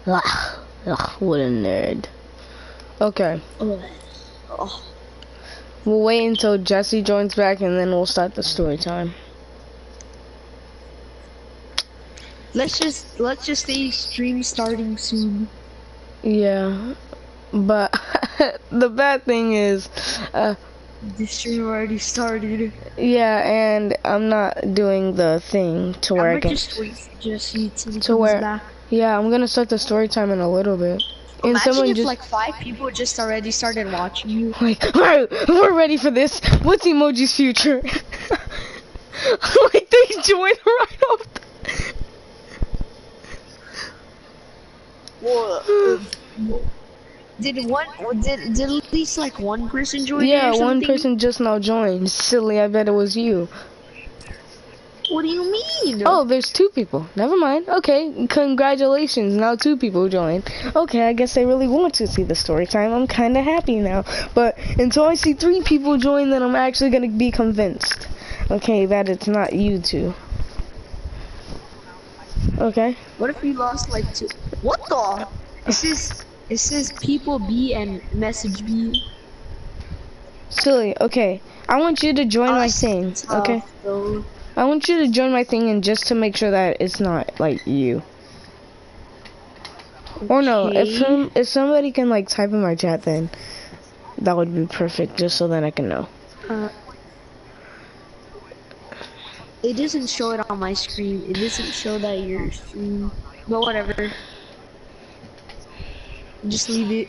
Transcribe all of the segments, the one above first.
What a nerd. Okay. Oh. We'll wait until Jesse joins back and then we'll start the story time. Let's just say stream starting soon. Yeah. But the bad thing is The stream already started. yeah, and I'm not doing the thing to where I can just wait for Jesse till he to comes where back. yeah, I'm gonna start the story time in a little bit. And Imagine someone if just like 5 people just already started watching you. like, alright, we're ready for this. What's Emoji's future? Like they joined right off. Did at least like one person join? Yeah, or one something? person just now joined. Silly, I bet it was you. What do you mean? Oh, there's 2 people. Never mind. Okay, congratulations. Now 2 people joined. Okay, I guess they really want to see the story time. I'm kind of happy now. But until I see 3 people join, then I'm actually going to be convinced. Okay, that it's not you 2. Okay. What if we lost like 2? What the? It says people B and message B. Silly, okay. I want you to join my thing, okay? Though. I want you to join my thing and just to make sure that it's not like you. Or no, if somebody can like type in my chat, then that would be perfect, just so that I can know. It doesn't show it on my screen. It doesn't show that you're streaming. But whatever. Just leave it.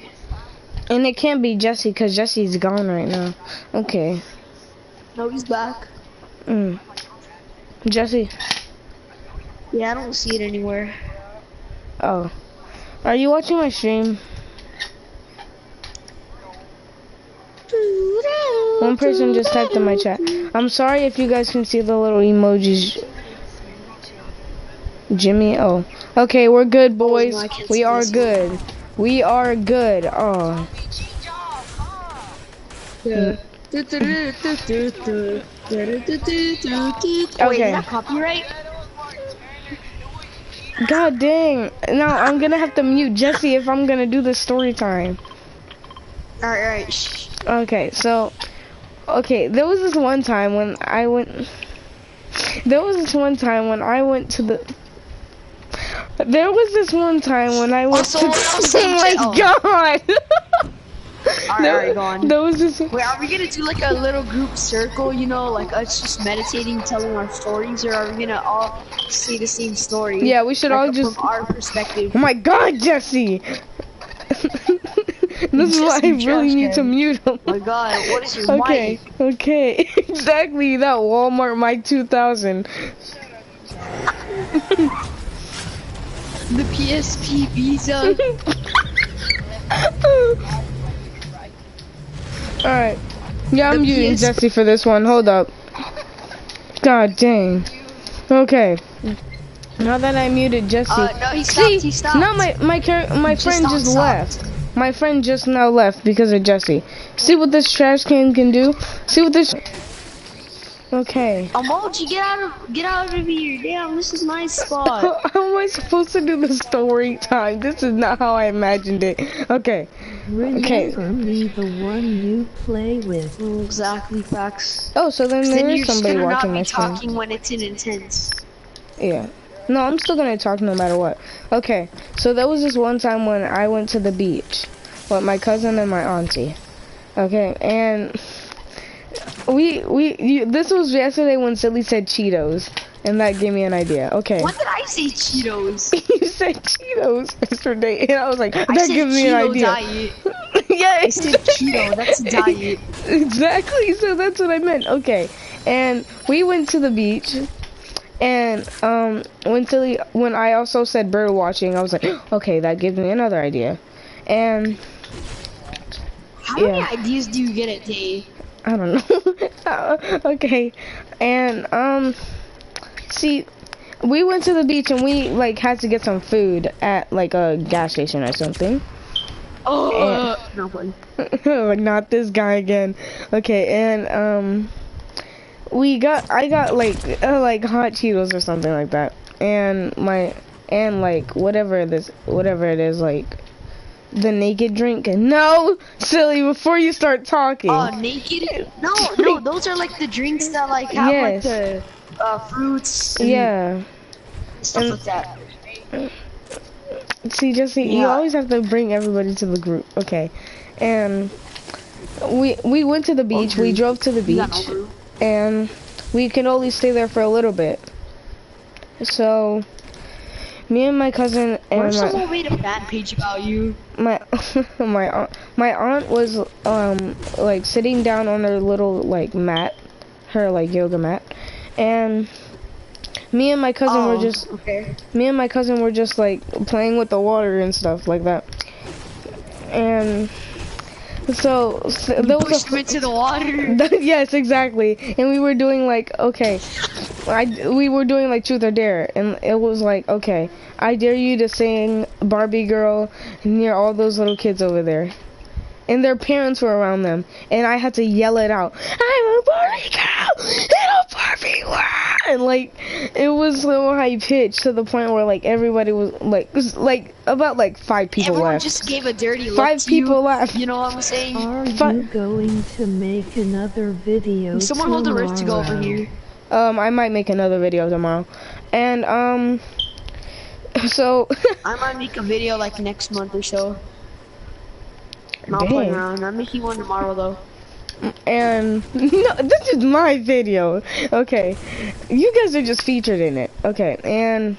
And it can't be Jesse, because Jesse's gone right now. Okay. No, he's back. Jesse. Yeah, I don't see it anywhere. Oh. Are you watching my stream? One person just typed in my chat. I'm sorry if you guys can see the little emojis. Jimmy, oh. Okay, we're good, boys. We are good. We are good. Oh. Yeah. Okay. Wait, is that copyright? God dang. Now I'm gonna have to mute Jesse if I'm gonna do the story time. Alright, shh. Okay, so, okay, there was this one time when I went to the, there was this one time when I went to, oh my god! Alright, go on. There was this. Wait, are we gonna do like a little group circle, you know, like us just meditating, telling our stories, or are we gonna all say the same story? Yeah, we should all just. From our perspective. Oh my god, Jesse! This is why I really need to mute him. Oh my god, what is your mic? Okay, exactly, that Walmart mic 2000. The PSP Visa. Alright. Yeah, I'm muting Jesse for this one. Hold up. God dang. Okay. Now that I muted Jesse. No, he stopped. He stopped. No, my friend just left. My friend just now left because of Jesse. See what this trash can do? See what this... Okay. Emoji, get out of here. Damn, this is my spot. How am I supposed to do the story time? This is not how I imagined it. Okay. Remember me, the one you play with. Exactly, facts. Oh, so then there is somebody watching my stream. You're talking when it's intense. Yeah. No, I'm still gonna talk no matter what. Okay, so there was this one time when I went to the beach with my cousin and my auntie. Okay, and this was yesterday when Silly said Cheetos, and that gave me an idea. Okay. When did I say Cheetos? You said Cheetos yesterday, and I was like, that gives me an idea. Diet. Yeah, I said keto, that's diet. Exactly, so that's what I meant. Okay, and we went to the beach. And when I also said bird watching, I was like, okay, that gives me another idea. And how many ideas do you get a day? I don't know. Okay, and see, we went to the beach and we like had to get some food at like a gas station or something. Oh, no one. Like not this guy again. Okay, and I got like hot Cheetos or something like that, and my and like whatever it is, like the naked drink. No, silly, before you start talking. Oh, naked? No, those are like the drinks that like have like the fruits and stuff like that. See, Jesse, you always have to bring everybody to the group. Okay, and we went to the beach. We drove to the beach, and we can only stay there for a little bit. So me and my cousin and what if someone made a fan page about you? My aunt was like sitting down on her little like mat, her like yoga mat, and me and my cousin were just like playing with the water and stuff like that. And so there was pushed him into the water. Yes, exactly. And we were doing like, okay, we were doing like truth or dare, and it was like, okay, I dare you to sing Barbie Girl near all those little kids over there. And their parents were around them, and I had to yell it out. I'm a Barbie girl in a Barbie world, and like it was so high pitched to the point where like everybody was like about like 5 people Everyone left. just gave a dirty look 5 to people you. left. You know what I'm saying? Are you going to make another video Someone hold the tomorrow? rift to go over here. I might make another video tomorrow, and so I might make a video like next month or so. And I'll play around. I'm making one tomorrow though. And no, this is my video. Okay, you guys are just featured in it. Okay, and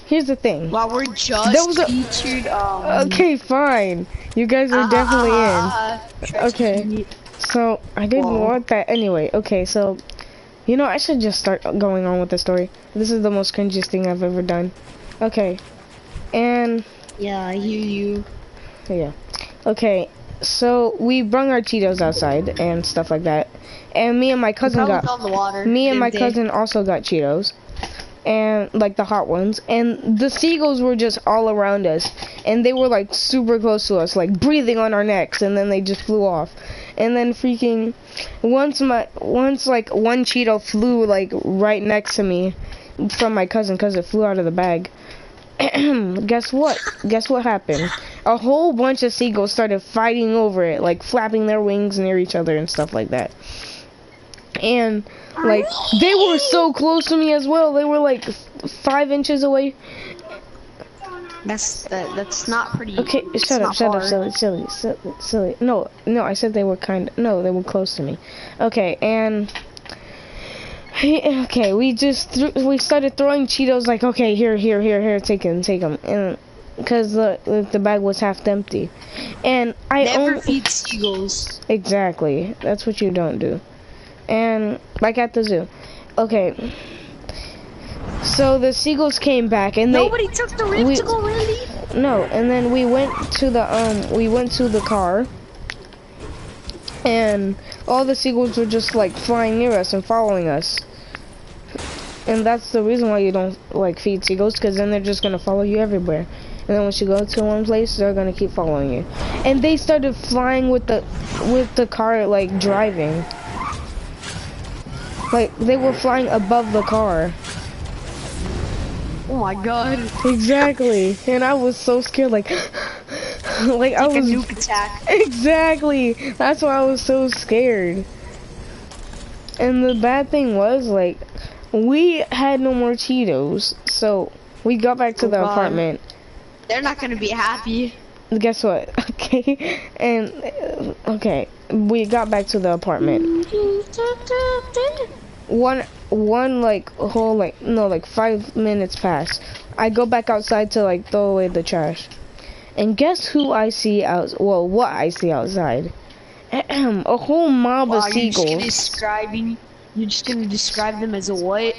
here's the thing. Wow, we're just featured. Okay, fine. You guys are definitely in. Okay, so I didn't want that anyway. Okay, so you know I should just start going on with the story. This is the most cringiest thing I've ever done. Okay, and yeah, I hear you. Yeah. Okay, so we brung our Cheetos outside and stuff like that, and me and my cousin cousin also got Cheetos, and like the hot ones, and the seagulls were just all around us, and they were like super close to us, like breathing on our necks, and then they just flew off, and then freaking once like one Cheeto flew like right next to me from my cousin because it flew out of the bag. Guess what happened? A whole bunch of seagulls started fighting over it, like flapping their wings near each other and stuff like that. And like they were so close to me as well. They were like 5 inches away. That's not pretty. Okay, shut up, silly. No, I said they were they were close to me. Okay, and okay, we started throwing Cheetos like, okay, here, take them, and because the bag was half empty, and I never feed seagulls. Exactly, that's what you don't do, and like at the zoo. Okay, so the seagulls came back, and nobody took the rift to go really. No, and then we went to the car. And all the seagulls were just like flying near us and following us. And that's the reason why you don't like feed seagulls, because then they're just gonna follow you everywhere. And then once you go to one place, they're gonna keep following you. And they started flying with the car like driving. Like they were flying above the car. Oh my god. Exactly. And I was so scared, like like I was a nuke attack. Exactly. That's why I was so scared. And the bad thing was, like, we had no more Cheetos, so we got back to the apartment. They're not gonna be happy. Guess what? Okay, and okay, we got back to the apartment. One like whole like 5 minutes passed. I go back outside to like throw away the trash. And guess who I see what I see outside? A whole mob of seagulls. You're just gonna describe them as a what?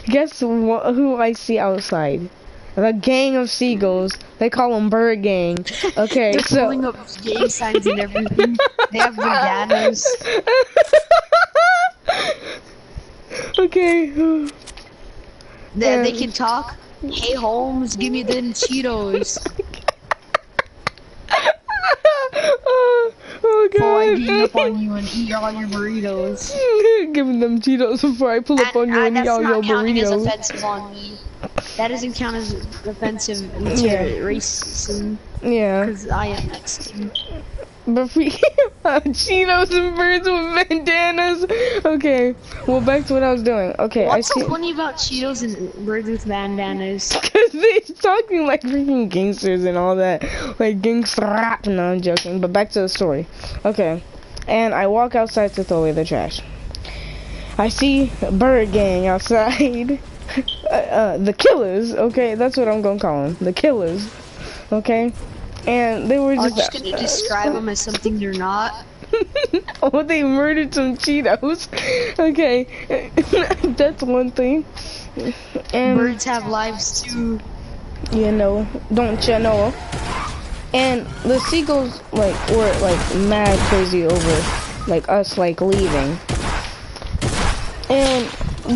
Guess who I see outside? The gang of seagulls. They call them bird gang. Okay, they're pulling up gang signs and everything. They have bandanas. Okay. They can talk. Hey Holmes, give me them Cheetos. Oh god. Before I beat up on you and eat all your burritos. Give them Cheetos before I pull up on you and eat all your burritos. That's not counting as offensive on me. That doesn't count as offensive racism. Yeah. Because I am Mexican. But Cheetos and birds with bandanas. Okay, well, back to what I was doing. Okay, What's so funny about Cheetos and birds with bandanas? Because they're talking like freaking gangsters and all that. Like gangster rap. No, I'm joking. But back to the story. Okay, and I walk outside to throw away the trash. I see a bird gang outside. The killers. Okay, that's what I'm gonna call them. The killers. Okay. And they were just gonna describe them as something they're not. Oh, they murdered some Cheetos. Okay, that's one thing. And birds have lives too. You know, don't you know? And the seagulls like were like mad crazy over like us like leaving. And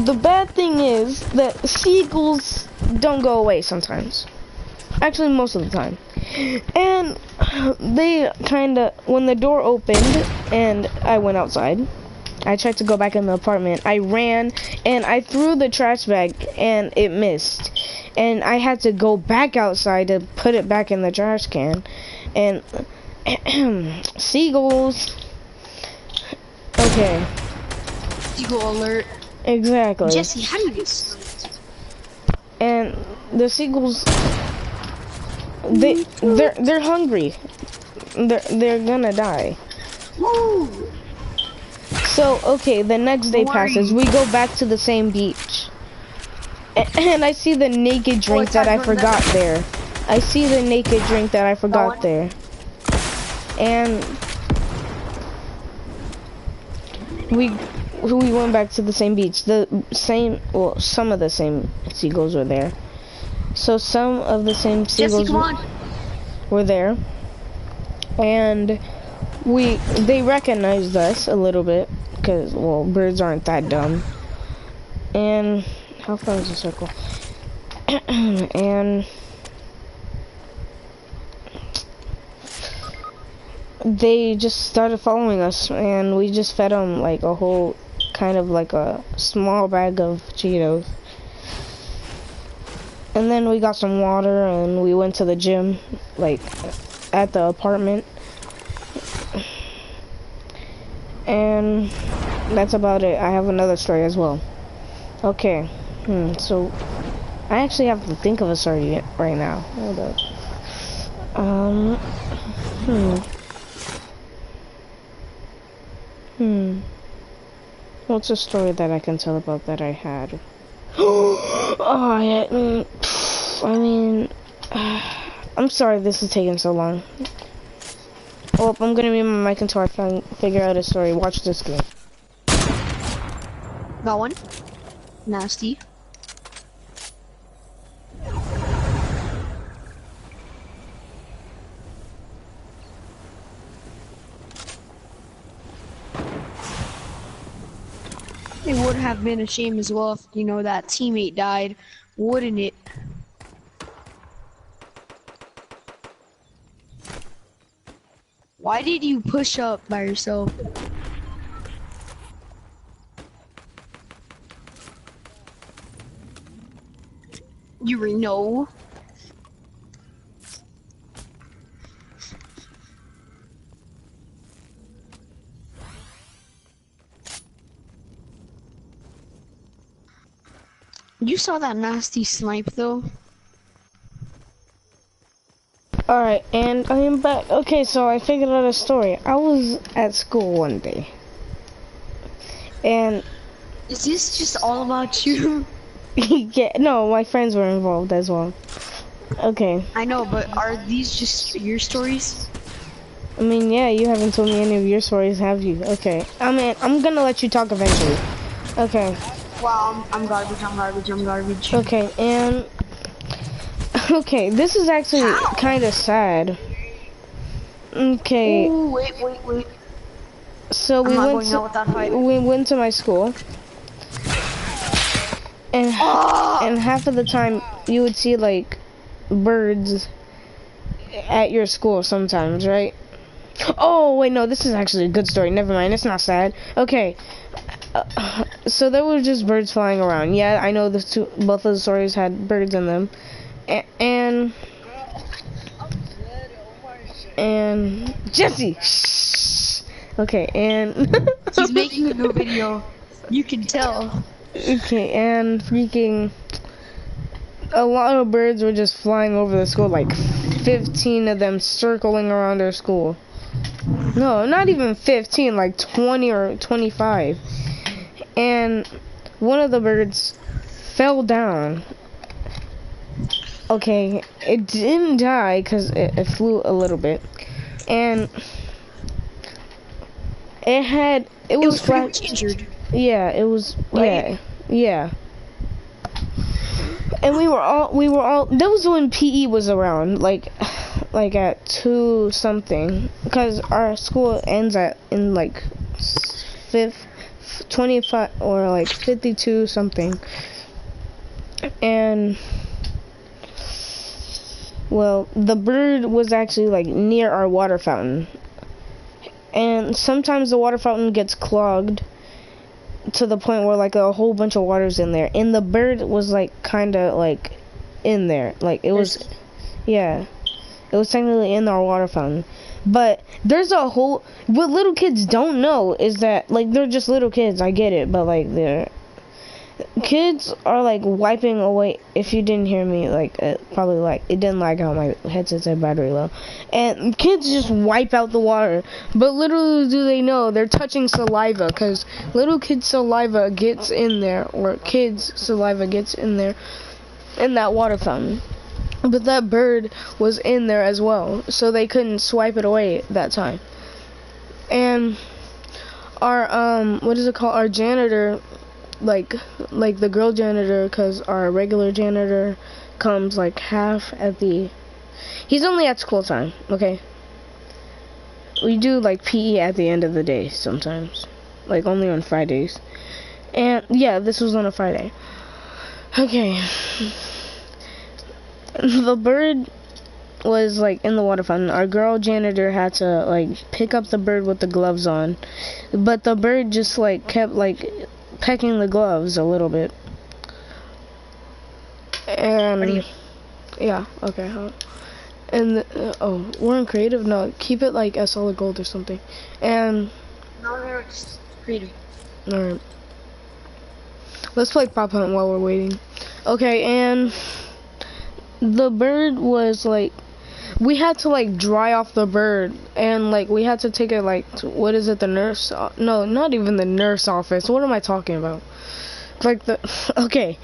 the bad thing is that seagulls don't go away sometimes. Actually, most of the time. And they kinda, when the door opened and I went outside, I tried to go back in the apartment. I ran and I threw the trash bag and it missed. And I had to go back outside to put it back in the trash can. And seagulls. Okay. Seagull alert. Exactly. Jesse, how do you get sniped? And the seagulls, they're hungry. They're gonna die. Woo! So okay, the next day passes. We go back to the same beach, and I see the naked drink that I forgot there. I see the naked drink that I forgot there, and we went back to the same beach. The same, well, some of the same seagulls were there. So some of the same seagulls were there, and they recognized us a little bit because, well, birds aren't that dumb. And how far is the circle? And they just started following us, and we just fed them like a whole kind of like a small bag of Cheetos. And then we got some water and we went to the gym, like at the apartment. And that's about it. I have another story as well. Okay, so I actually have to think of a story right now. Hold up. What's a story that I can tell about that I had? Oh, yeah. I mean, I'm sorry this is taking so long. Oh, I'm gonna mute my mic until I figure out a story. Watch this game. Got one. Nasty. It would have been a shame as well if, you know, that teammate died, wouldn't it? Why did you push up by yourself? You know. You saw that nasty snipe though. Alright, and I am back. Okay, so I figured out a story. I was at school one day. And is this just all about you? yeah, no, my friends were involved as well. Okay. I know, but are these just your stories? I mean, yeah, you haven't told me any of your stories, have you? Okay. I mean, I'm gonna let you talk eventually. Okay. Wow, I'm garbage, I'm garbage, I'm garbage. Okay, and okay, this is actually kind of sad. Okay. Ooh, wait. So we went to my school, and half of the time you would see like birds at your school sometimes, right? Oh wait, no, this is actually a good story. Never mind, it's not sad. Okay. so there were just birds flying around. Yeah, I know both of the stories had birds in them, and Jesse. Shh. Okay, and He's making a new video. You can tell. okay, and freaking a lot of birds were just flying over the school, like 15 of them circling around our school. No, not even 15, like 20 or 25. And one of the birds fell down. Okay, it didn't die because it flew a little bit. And it was pretty flat. much injured. Yeah, it was, Right? yeah. And we were all, that was when PE was around, like at 2 something, because our school ends in like 25 or like 52 something. And well, the bird was actually like near our water fountain, and sometimes the water fountain gets clogged to the point where like a whole bunch of water's in there, and the bird was like kind of like in there, like it was, yeah, it was technically in our water fountain. But there's what little kids don't know is that, like, they're just little kids, I get it, but like kids are like wiping away. If you didn't hear me, like, probably like it didn't lag out, my headset said battery low, and kids just wipe out the water. But little do they know they're touching saliva, because little kids' saliva gets in there, or kids' saliva gets in there in that water fountain. But that bird was in there as well, so they couldn't swipe it away that time. And our what is it called? Our janitor, like the girl janitor, because our regular janitor comes like half at the. He's only at school time, okay? We do like PE at the end of the day sometimes, like only on Fridays. And yeah, this was on a Friday. Okay. The bird was like in the water fountain. Our girl janitor had to like pick up the bird with the gloves on, but the bird just like kept like pecking the gloves a little bit. And yeah, okay. Huh? And oh, we're in creative. No, keep it like as solid gold or something. And No, it's creative. all right, let's play Pop Hunt while we're waiting. Okay, and the bird was like, we had to like dry off the bird, and like we had to take it like to, what is it, the nurse, no, not even the nurse office, what am I talking about, like the, okay.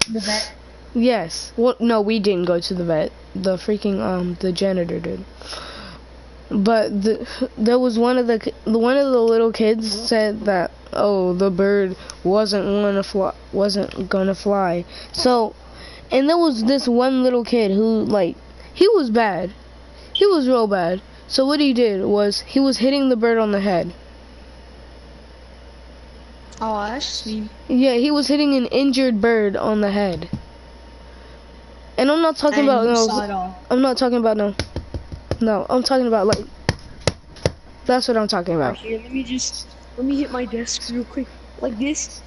The vet? Yes. Well, no, we didn't go to the vet, the freaking the janitor did. But there was one of the little kids said that, oh, the bird wasn't gonna fly. So, and there was this one little kid who, like, he was bad. He was real bad. So what he did was, he was hitting the bird on the head. Oh, that's sweet. Yeah, he was hitting an injured bird on the head. And I'm not talking about, no, I'm not talking about, no, I'm talking about, like, that's what I'm talking about. Here, let me hit my desk real quick, like this.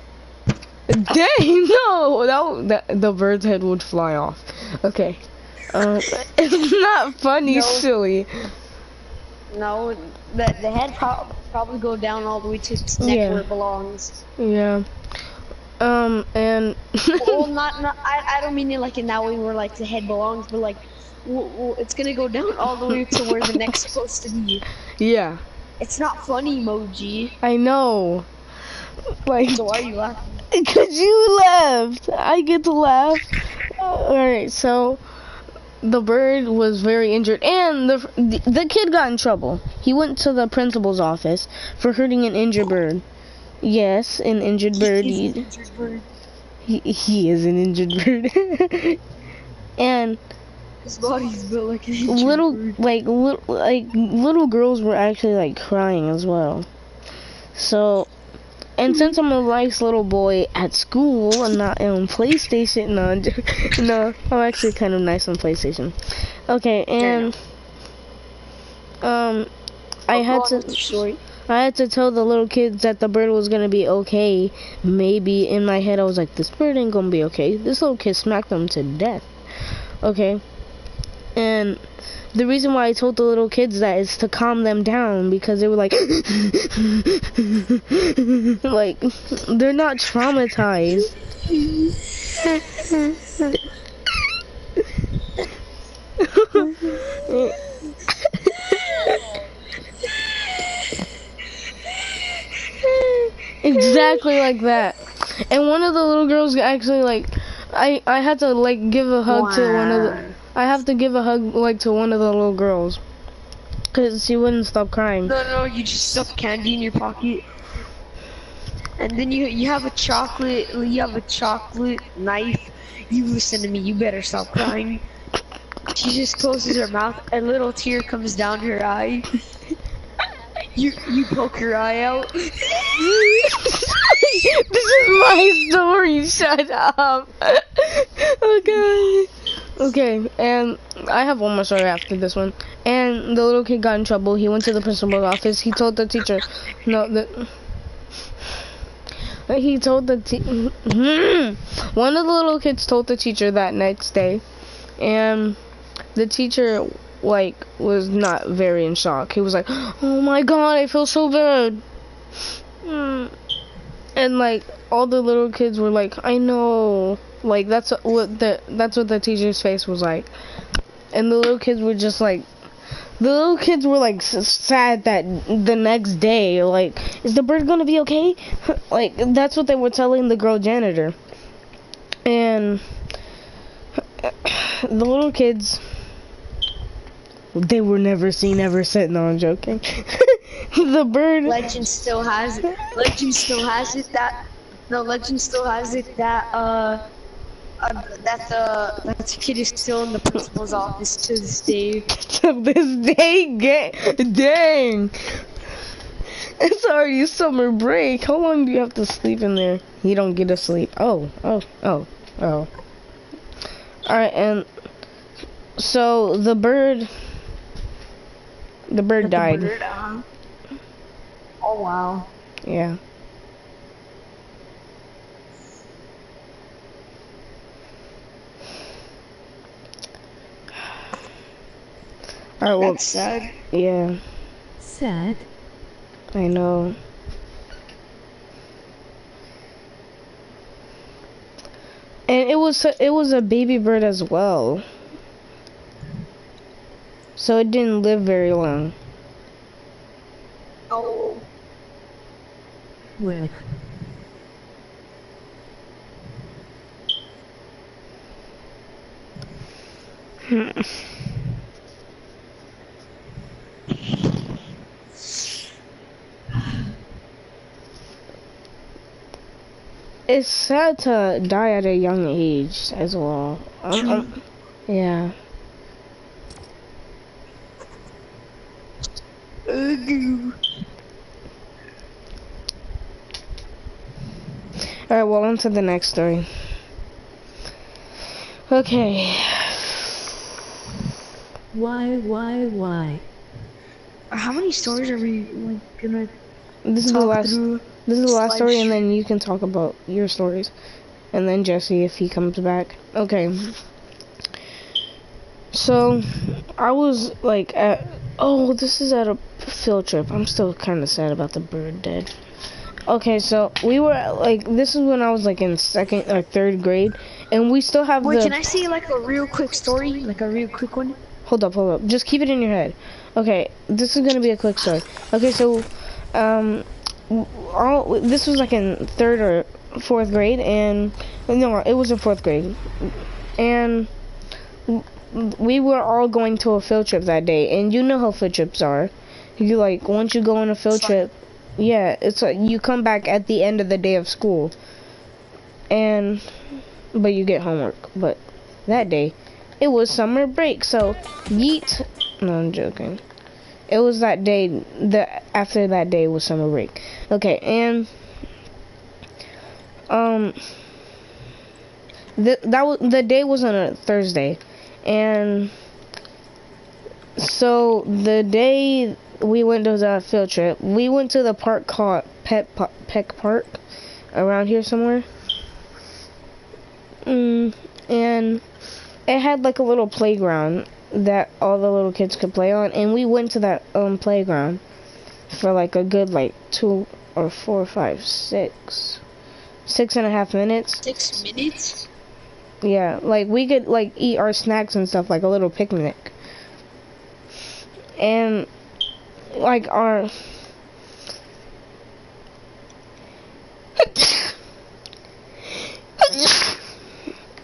Dang, no, the bird's head would fly off. Okay, it's not funny, No. silly. No, the head probably go down all the way to its neck Yeah. where it belongs. Yeah, and Well, not I don't mean it like in that way where like the head belongs, but like it's gonna go down all the way to where the neck's supposed to be. yeah, It's not funny, emoji. I know. Like, So why are you laughing? cause you laughed, I get to laugh. Alright, so the bird was very injured, and the kid got in trouble. He went to the principal's office for hurting an injured bird. Yes, an injured bird. He's an injured bird. He is an injured bird. And His body's built like an injured bird. little girls were actually like crying as well. So, and since I'm a nice little boy at school and not on PlayStation, no, I'm actually kind of nice on PlayStation. Okay, and I had to. I had to tell the little kids that the bird was gonna be okay. Maybe in my head I was like, this bird ain't gonna be okay. This little kid smacked them to death. Okay. And the reason why I told the little kids that is to calm them down, because they were like, like, they're not traumatized. Exactly like that. And one of the little girls actually, like, I had to like give a hug to one of the, I have to give a hug like to one of the little girls, cause she wouldn't stop crying. No, you just stuff candy in your pocket, and then you have a chocolate knife. You listen to me. You better stop crying. She just closes her mouth. A little tear comes down her eye. You poke her eye out. This is my story. Shut up. Okay. Okay, and I have one more story after this one. And the little kid got in trouble. He went to the principal's office. He told the teacher, one of the little kids told the teacher that next day, and the teacher like was not very in shock. He was like, "Oh my God, I feel so bad." And like all the little kids were like, "I know." Like that's what the teacher's face was like. And the little kids were just like, the little kids were like sad that the next day, like, is the bird gonna be okay? Like that's what they were telling the girl janitor. And the little kids, they were never seen, ever said. No, I'm joking. The bird. Legend still has it that that the kid is still in the principal's office to this day. To this day, dang. It's already summer break. How long do you have to sleep in there? You don't get to sleep. Oh. Alright, and so the bird died. Oh wow. Yeah. Alright, well, That's sad. yeah, Sad. I know. And it was a baby bird as well. So it didn't live very long. Oh. Well, It's sad to die at a young age as well. Yeah. Alright, well, on to the next story. Okay. why? How many stories are we like gonna This is the talk last. through? This is the last story, and Slideshow. then you can talk about your stories, and then Jesse if he comes back. Okay. So, I was like at. Oh, this is at a field trip. I'm still kind of sad about the bird dead. Okay, so we were like, this is when I was like in second or third grade, and we still have Wait, the. can I say like a real quick story? Like a real quick one? Hold up. Just keep it in your head. Okay, this is gonna be a quick story. Okay, so, this was like in third or fourth grade, and no, it was in fourth grade, and we were all going to a field trip that day, and you know how field trips are. You like once you go on a field trip, yeah, it's like you come back at the end of the day of school, but you get homework. But that day, it was summer break, so yeet. No, I'm joking. It was that day. After that day was summer break. Okay, and the day was on a Thursday, and So the day we went to the field trip, we went to the park called Peck Park, around here somewhere. And it had like a little playground that all the little kids could play on, and we went to that playground for like a good like 2 or 4 or 5, 6.5 minutes. 6 minutes? Yeah, like we could like eat our snacks and stuff, like a little picnic. And like our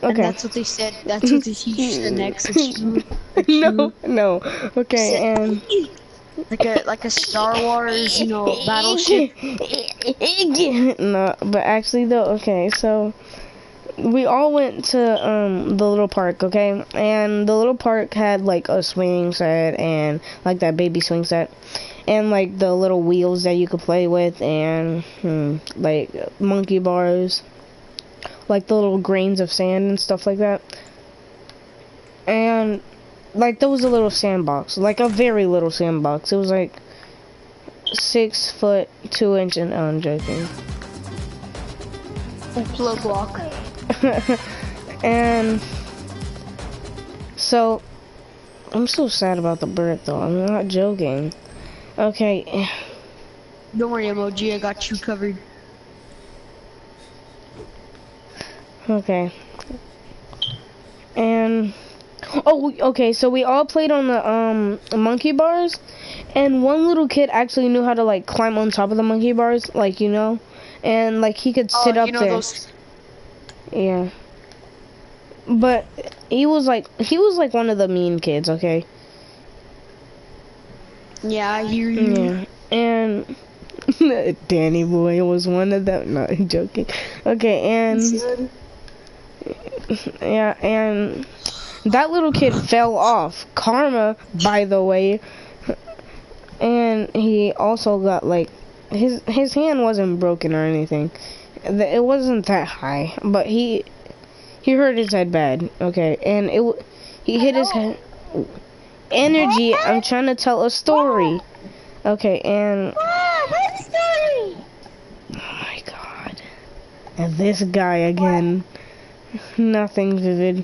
And okay. that's what they said. That's what they teach the next. No. Okay, and like a Star Wars, battleship. no, but actually though, okay, so we all went to the little park, okay, and the little park had like a swing set and like that baby swing set, and like the little wheels that you could play with, and like monkey bars, like the little grains of sand and stuff like that. And like there was a little sandbox, like a very little sandbox. It was like 6 foot 2 inch, and I'm joking. Plug block. And so I'm so sad about the bird though. I'm not joking. Okay. Don't worry, emoji. I got you covered. Okay. And okay, so we all played on the monkey bars, and one little kid actually knew how to like climb on top of the monkey bars, like and like he could sit up there. Yeah. But he was like one of the mean kids, okay? Yeah, I hear you. Yeah. And Danny boy was one of them. No, I'm joking. Okay, and yeah, and that little kid fell off. Karma, by the way. And he also got like his hand wasn't broken or anything. It wasn't that high, but he hurt his head bad. Okay, and he hit his head. Energy. I'm trying to tell a story. Okay, and What story? oh my god, and this guy again. Nothing vivid.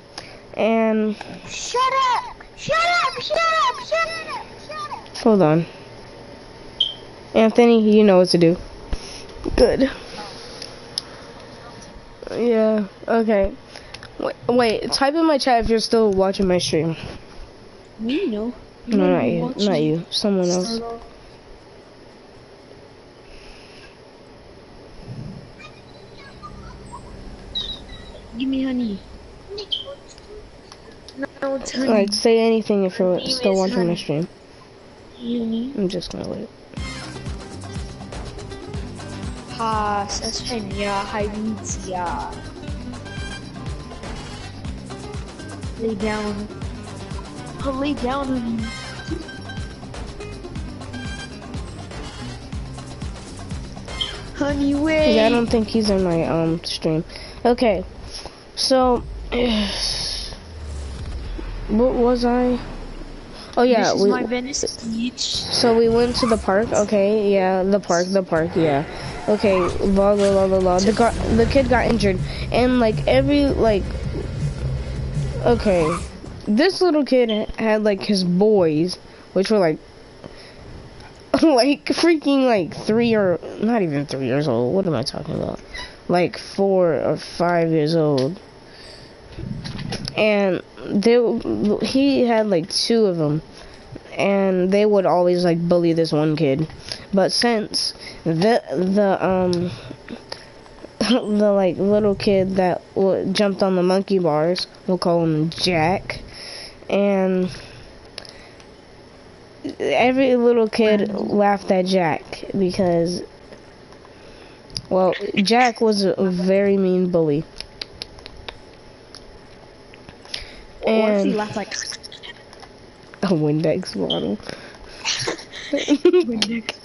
And Shut up! Shut up! Shut up! Shut up! Shut up! hold on, Anthony, you know what to do. Good. Yeah. Okay. Wait. Type in my chat if you're still watching my stream. Me, no. No, not you. Not you. Someone else. Give me honey. No, it's honey. Like, say anything if you're still watching my stream. Honey. I'm just gonna wait. Ha, Sasfenia, Haibitia. Lay down. Oh, lay down, honey. Honey, wait. Yeah, I don't think he's in my stream. Okay. So what was I? Oh yeah, this is my Venice Beach. So we went to the park. Okay, yeah, the park. Yeah. Okay, blah blah blah blah blah. The kid got injured, and like okay, this little kid had like his boys, which were like like freaking like 3 or not even 3 years old. What am I talking about? Like 4 or 5 years old. And he had like 2 of them, and they would always like bully this one kid. But since the like little kid that jumped on the monkey bars, we'll call him Jack, and every little kid laughed at Jack because, well, Jack was a very mean bully. Or if he And laughed like a Windex bottle. Windex.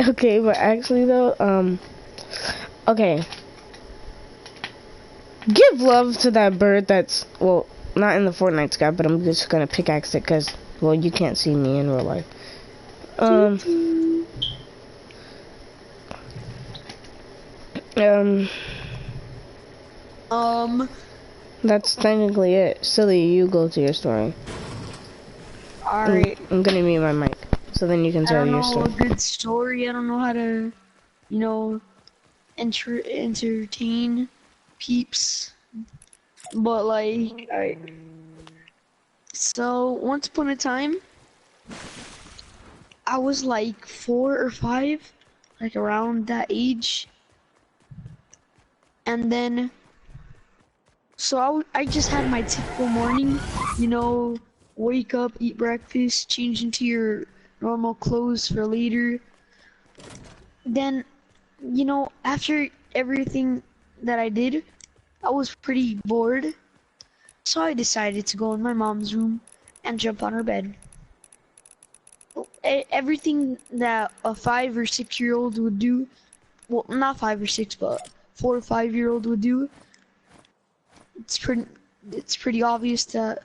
Okay, but actually though, okay. Give love to that bird that's, well, not in the Fortnite sky, but I'm just gonna pickaxe it because, well, you can't see me in real life. Um, that's technically it. Silly, you go to your story. Alright. I'm gonna mute my mic, so then you can I tell don't your know story. a good story. I don't know how to, you know, entertain peeps. But like, so once upon a time, I was like 4 or 5, like around that age. And then, so I just had my typical morning, you know, wake up, eat breakfast, change into your normal clothes for later. Then, you know, after everything that I did, I was pretty bored. So I decided to go in my mom's room and jump on her bed. Everything that a 5 or 6-year-old would do, well, not 5 or 6, but 4 or 5-year-old would do. It's pretty obvious that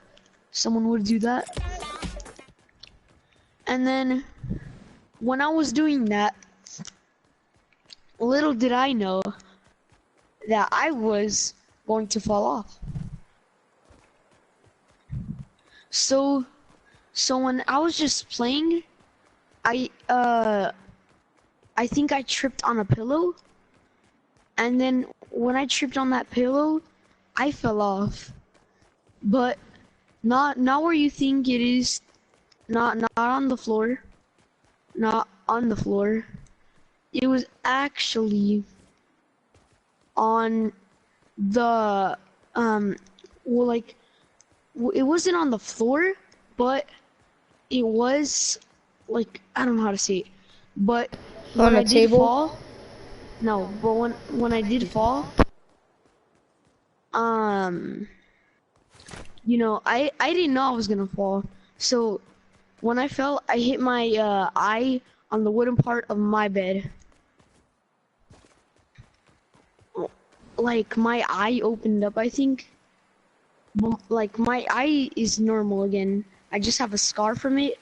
someone would do that. And then when I was doing that, little did I know that I was going to fall off. So when I was just playing, I think I tripped on a pillow, and then when I tripped on that pillow, I fell off. But not where you think it is, not on the floor. Not on the floor. It was actually on the well, like, it wasn't on the floor, but it was, like, I don't know how to say it, but when I did fall, no, but when I did fall, you know, I didn't know I was gonna fall, so when I fell, I hit my eye on the wooden part of my bed. Like, my eye opened up, I think. Like, my eye is normal again. I just have a scar from it,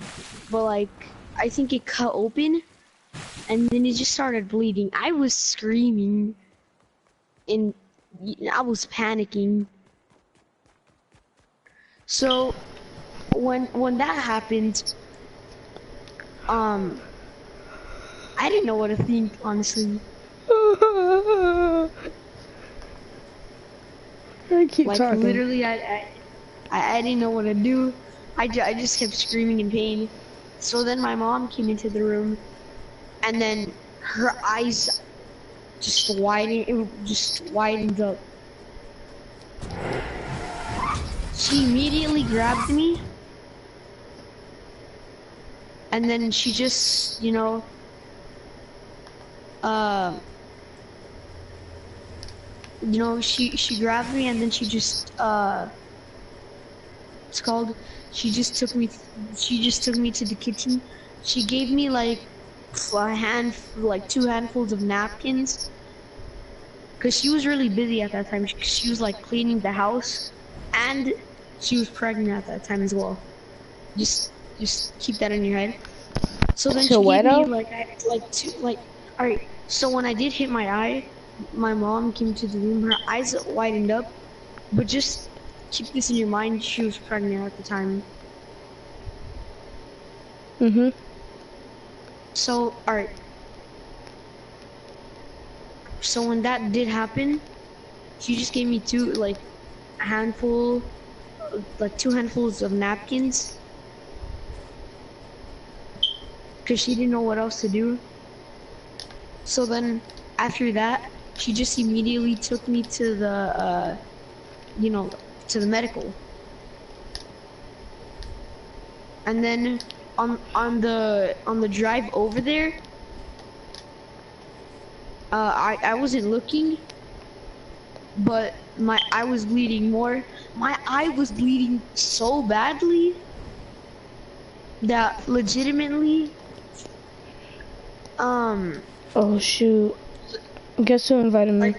but like, I think it cut open, and then it just started bleeding. I was screaming, and I was panicking. So when that happened, I didn't know what to think, honestly. I keep like talking. Literally, I didn't know what to do. I just kept screaming in pain. So then my mom came into the room, and then her eyes just widened up. She immediately grabbed me, and then she just, you know, she grabbed me, and then she just, it's called, she just took me to the kitchen. She gave me like two handfuls of napkins, because she was really busy at that time. She was like cleaning the house, and she was pregnant at that time as well. Just keep that in your head. So then she gave me alright. So when I did hit my eye, my mom came to the room. Her eyes widened up, but just keep this in your mind. She was pregnant at the time. So alright. So when that did happen, she just gave me two handfuls of napkins, because she didn't know what else to do. So then after that, she just immediately took me to the to the medical. And then on the drive over there, I wasn't looking, but my eye was bleeding more. My eye was bleeding so badly that legitimately, oh shoot. Guess who invited me?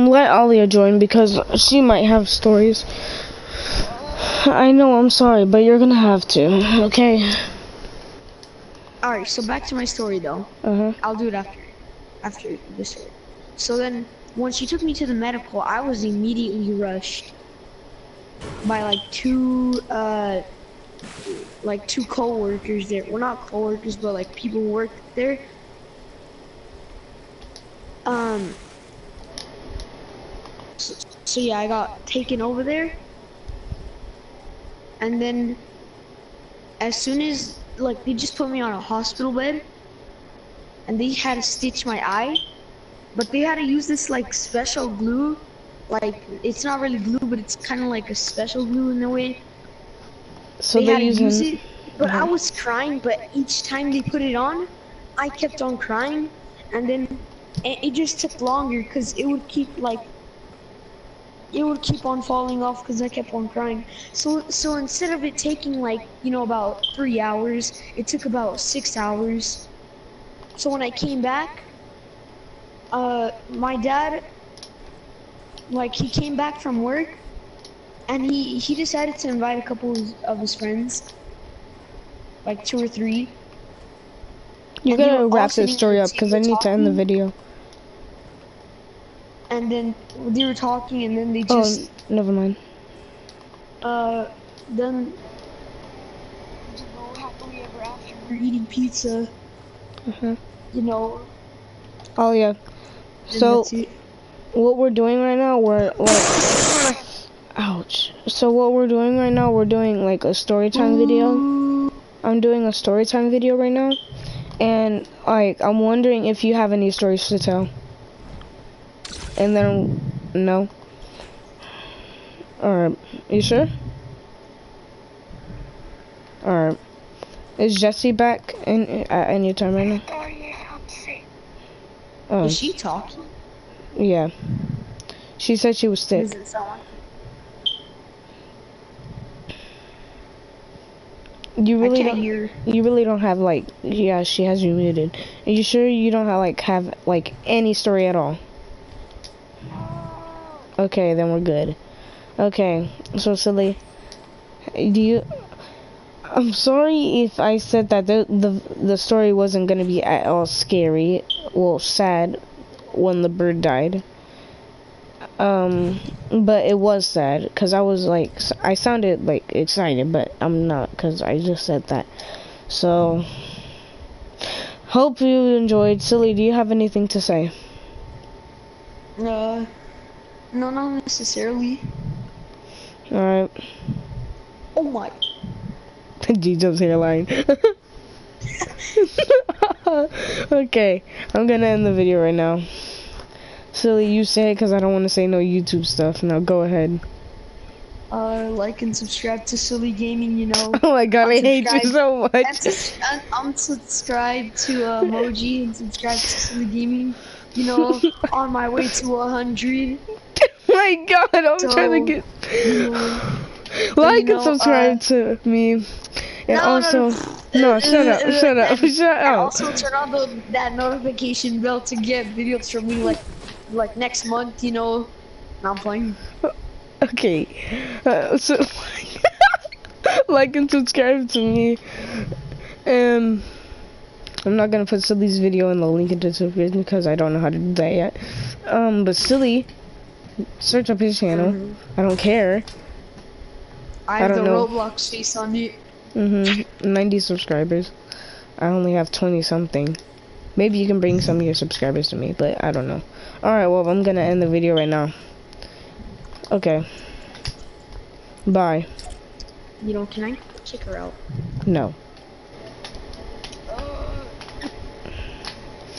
let Alia join because she might have stories. I know, I'm sorry, but you're gonna have to, okay? Alright, so back to my story though. Uh-huh. I'll do it after this story. So then, when she took me to the medical, I was immediately rushed by like two co-workers there. Well, not co-workers, but like people who work there. So yeah, I got taken over there, and then as soon as like they just put me on a hospital bed, and they had to stitch my eye, but they had to use this like special glue, like it's not really glue, but it's kind of like a special glue in a way. So They they're had to use using... it, but I was crying, but each time they put it on, I kept on crying, and then it just took longer because it would keep on falling off because I kept on crying. So instead of it taking like, you know, about 3 hours, it took about 6 hours. So when I came back, my dad, like he came back from work, and he decided to invite a couple of his friends, like 2 or 3. You And they gotta were all wrap sitting this at story the up because I table need to end the talking. video. And then they were talking, and then they Oh, just never mind. then you know, happily ever after we're eating pizza, Uh-huh. you know. Oh, yeah. And So, that's it. what we're doing right now, we're like... Ouch. So what we're doing right now, we're doing like a story time video. I'm doing a story time video right now. And like, I'm wondering if you have any stories to tell. And then, no. Alright, you sure? Alright. Is Jessie back at any time right now? Oh yeah, I'm sick. Oh, Is she talking? yeah. She said she was sick. Does it sound like You really I can't don't. hear. You really don't have like. Yeah, she has you muted. Are you sure you don't have like any story at all? Okay, then we're good. Okay, so Silly, do you? I'm sorry if I said that the story wasn't gonna be at all scary, well, sad, when the bird died. But it was sad because I was like, I sounded like excited, but I'm not because I just said that. So, hope you enjoyed. Silly, do you have anything to say? No, not necessarily. Alright. Oh my. G-Jum's hairline. Okay, I'm gonna end the video right now. Silly, you say it because I don't want to say no YouTube stuff. Now go ahead. Like and subscribe to Silly Gaming, you know. Oh my god, I hate you so much. And unsubscribe to emoji and subscribe to Silly Gaming. You know, on my way to 100. My god, I'm trying to get... Like and subscribe to me. And also... No, shut up. And also turn on that notification bell to get videos from me like next month, you know. Now I'm playing. Okay. So... like and subscribe to me. And... I'm not gonna put Silly's video in the link in the description because I don't know how to do that yet. But Silly... Search up his channel. I don't care. I have don't the know. Roblox face on it. 90 subscribers. I only have 20 something. Maybe you can bring some of your subscribers to me, but I don't know. Alright, well, I'm gonna end the video right now. Okay. Bye. You know, can I kick her out? No.